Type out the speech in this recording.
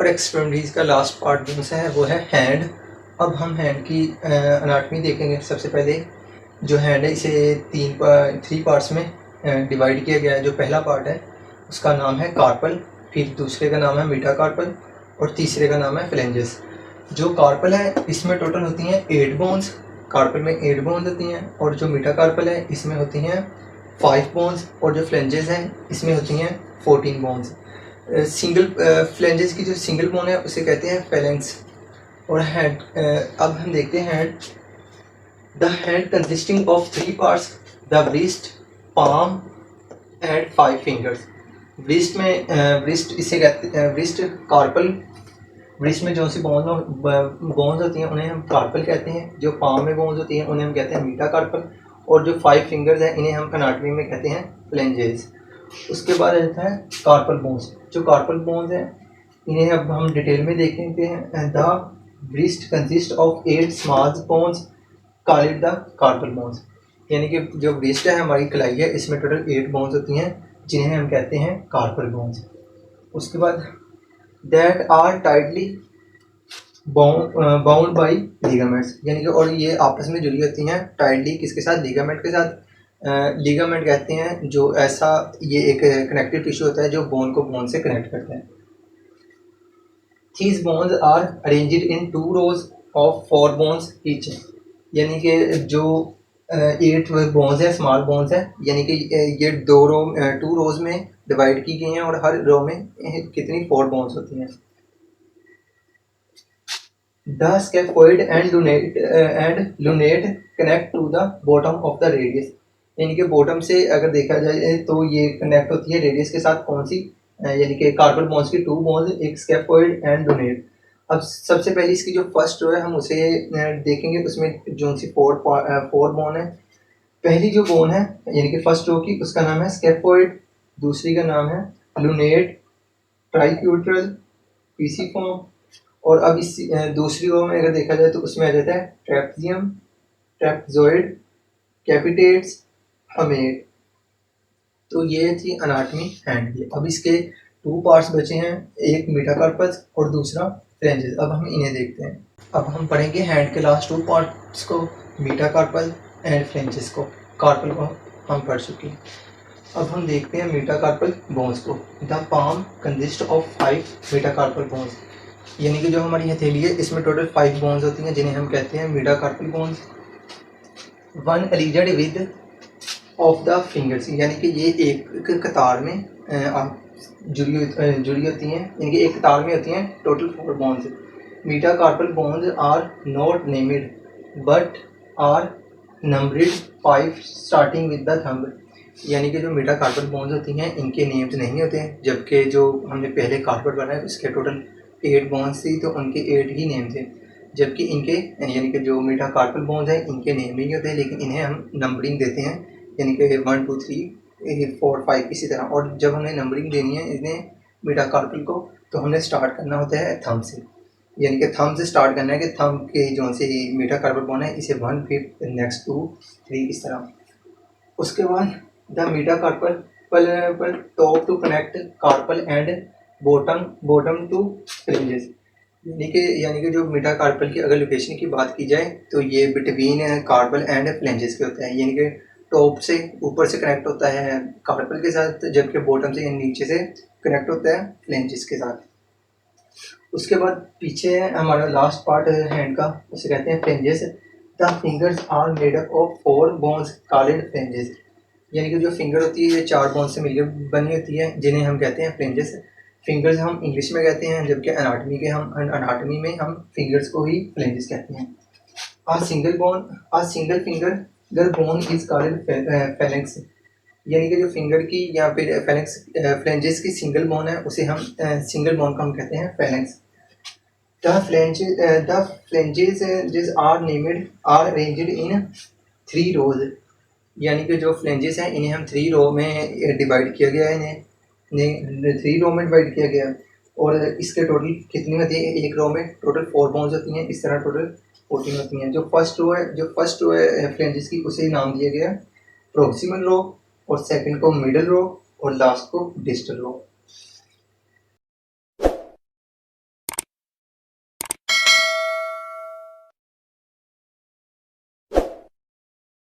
अपर extremities का last part जो सा है वो है हैंड। अब हम हैंड की अनाटमी देखेंगे। सबसे पहले जो हैंड है इसे थ्री पार्ट्स में डिवाइड किया गया है। जो पहला पार्ट है उसका नाम है कार्पल, फिर दूसरे का नाम है मेटाकार्पल और तीसरे का नाम है फ्लेंजेस। जो कार्पल है इसमें टोटल होती हैं 8 बोन्स, कार्पल में 8 बोन्स होती हैं, और जो मेटाकार्पल है इसमें होती हैं 5 बोन्स, और जो फ्लेंजेस हैं इसमें होती हैं 14 बोन्स। सिंगल फ्लेंजेस की जो सिंगल बोन है उसे कहते हैं फेलेंक्स। और हेड, अब हम देखते हैं head. The hand consisting of 3 parts, the breast, palm and 5 fingers. Breast में ब्रिस्ट इसे कहते हैं ब्रिस्ट कार्पल। ब्रिस्ट में जो सी बोन्स होती हैं उन्हें हम कार्पल कहते हैं। जो पाम में बोन्स होती हैं उन्हें हम कहते हैं मेटाकार्पल, और जो 5 फिंगर्स हैं इन्हें हम एनाटॉमी में कहते हैं फ्लेंजेस। उसके बाद रहता है कार्पल बोन्स। जो कार्पल बोन्स हैं इन्हें अब हम डिटेल में देखेंगे। The breast consist of 8 small bones call it the carpal bones. यानी कि जो ब्रिस्ट है हमारी कलाई है इसमें टोटल 8 बोन्स होती हैं जिन्हें हम कहते हैं कार्पल बोन्स। उसके बाद that are tightly bound by ligaments, यानी कि और ये आपस में जुड़ी होती हैं टाइटली किसके साथ, लिगामेंट के साथ। लिगामेंट कहते हैं जो ऐसा ये एक कनेक्टिव टिश्यू होता है जो बोन को बोन से कनेक्ट करता है। These bones are arranged in 2 rows of 4 bones each, यानी कि जो 8 बोन्स है स्मॉल बोन्स है, यानी कि ये 2 रोज में डिवाइड की गई हैं और हर रो में कितनी 4 बोन्स होती हैं। The scaphoid and lunate connect to the bottom of the radius, यानी कि बॉटम से अगर देखा जाए तो ये कनेक्ट होती है रेडियस के साथ। कौन सी, यानी कि कार्पल बोन्स की 2 बोन्स, एक स्कैफोइड एंड लुनेट। अब सबसे पहले इसकी जो फर्स्ट रो है हम उसे देखेंगे। उसमें जो सी 4 बोन है। पहली जो बोन है यानी कि फर्स्ट रो की उसका नाम है स्कैफोइड, दूसरी का नाम है लुनेट, ट्राइक्यूट्रल, पीसीफॉर्म, और अब इस दूसरी रो में अगर देखा जाए तो उसमें आ जाता है ट्रेपजियम, ट्रेपजॉइड, कैपिटेट्स, हमेट। तो ये थी अनाटमी हैंड की। अब इसके 2 पार्ट्स बचे हैं, एक मेटाकार्पस और दूसरा फ्लेंजेस। अब हम इन्हें देखते हैं। अब हम पढ़ेंगे हैंड के लास्ट 2 पार्ट्स को, मेटाकार्पल एंड फ्लेंजेस को। कार्पल को हम पढ़ चुके हैं। अब हम देखते हैं मेटाकार्पल बोन्स को। The palm consist of 5 metacarpal bones, यानी कि जो हमारी हथेली है इसमें टोटल 5 बोन्स होती हैं जिन्हें हम कहते हैं metacarpal bones. 1 aligned with of the fingers, यानी कि ये एक कतार में जुड़ी होती हैं, यानी कि एक कतार में होती हैं total 4 bones. Metacarpal bones are not named but are numbered 5 starting with the thumb, यानी कि जो मेटाकार्पल बोन्स होती हैं इनके नेम्स नहीं होते हैं, जबकि जो हमने पहले कार्पल पढ़ा है उसके टोटल 8 बोन्स थी तो उनके 8 ही नेम थे, जबकि इनके यानी कि जो मेटाकार्पल बोन्स हैं इनके नेम नहीं होते, लेकिन इन्हें हम नंबरिंग देते हैं, यानी कि 1 2 3 4 5 इसी तरह। और जब हमें नंबरिंग देनी है इन्हें मेटाकार्पल को तो हमने स्टार्ट करना होता है थंब से, यानी कि थंब से स्टार्ट करना है कि थंब के जो से मेटाकार्पल बोन है इसे 1 फिर नेक्स्ट 2 3 इस तरह। उसके बाद the metacarpal top to connect carpal and bottom to phalanges, यानी कि जो मेटाकार्पल की अगर लोकेशन की बात की जाए तो ये बिटवीन कार्पल एंड फ्लेंजेस के होता है, यानी कि टॉप से ऊपर से कनेक्ट होता है कार्पल के साथ, जबकि बॉटम से यानी नीचे से कनेक्ट होता है फ्लेंजेस के साथ। उसके बाद पीछे हमारा लास्ट पार्ट हैंड का, उसे कहते हैं phalanges. The fingers are made up of 4 bones called phalanges, यानी कि जो फिंगर होती है ये 4 बोन से मिलकर बनी होती है जिन्हें हम कहते हैं फ्लेंजेस। फिंगर्स हम इंग्लिश में कहते हैं, जबकि अनाटमी में हम फिंगर्स को ही फ्लेंजेस कहते हैं। A single finger bone is called phalanx, यानी कि जो फिंगर की या फिर फ्लेंजेस की सिंगल बोन है उसे हम सिंगल बोन को हम कहते हैं phalanx. The phalanges are arranged in 3 rows, यानी कि जो फ्लेंजेस हैं इन्हें हम 3 रो में डिवाइड किया गया है, इन्हें 3 रो में डिवाइड किया गया है। और इसके टोटल कितनी होती है, एक रो में टोटल 4 बोन्स होती हैं, इस तरह टोटल 14 होती हैं। जो फर्स्ट रो है फ्लेंजेस की उसे नाम दिया गया प्रॉक्सिमल रो, और सेकंड को मिडल रो और लास्ट को डिस्टल रो।